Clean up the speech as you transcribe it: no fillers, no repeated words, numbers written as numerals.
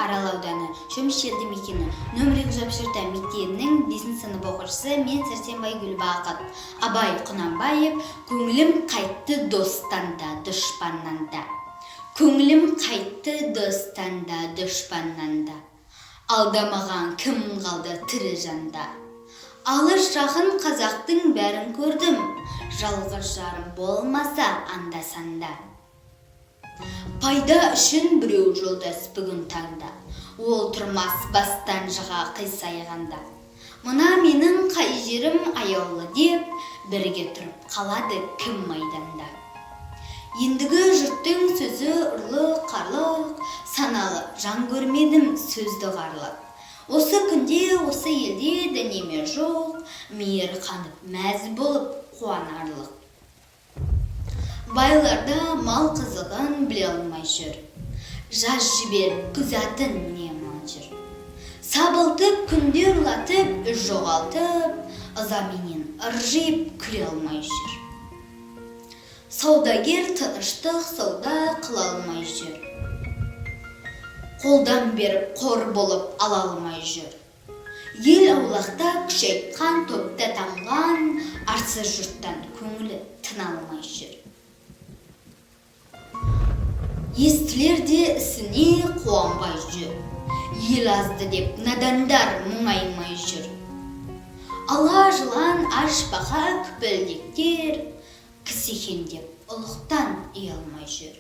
Арал ауданы Шөміш елді мекені нөмірі 104 мектебінің 5 сынып оқушысы мен Сәрсенбай Гүлбақыт. Абай Құнанбаев көңілім қайтты достан да, дұшпаннан да. Көңілім қайтты достан да, дұшпаннан да. Алдамаған кім қалды тірі жанда. Алыс жақын қазақтың бәрін көрдім. Жалғыз жарым болмаса анда-санда. Пайда үшін біреу жолдас бүгін таңда. Ол тұрмас бастан жыға қисайғанда. Мұна менің қай жерім аяулы деп, бірге тұрып қалады кім майданда. Ендігі жұрттың сөзі ұрлық, қарлық, саналы жан көрмедім сөзді қарлық. Осы күнде, осы елде дәнеме жоқ, мейір қанып мәз болып қуанарлық. Байларда мал қызығын біле алмай жүр. Жаз жібер күз атын не амал жүр. Сабылтып күнде ұрлатып, жоғалтып, ызаменен ыржиып күле алмай жүр. Саудагер тыныштық сауда қыла алмай жүр. Қолдан беріп қор болып ала алмай жүр. Ел аулақта күш айтқан топта тамған, арсыз жұрттан көңілі тына алмай жүр. Естілерде ісіне қуанбай жүр. Ел азды деп надандар мұңаймай жүр. Ала жылан ашпаға күпілдектер, кісіхен деп ұлықтан ұялмай жүр.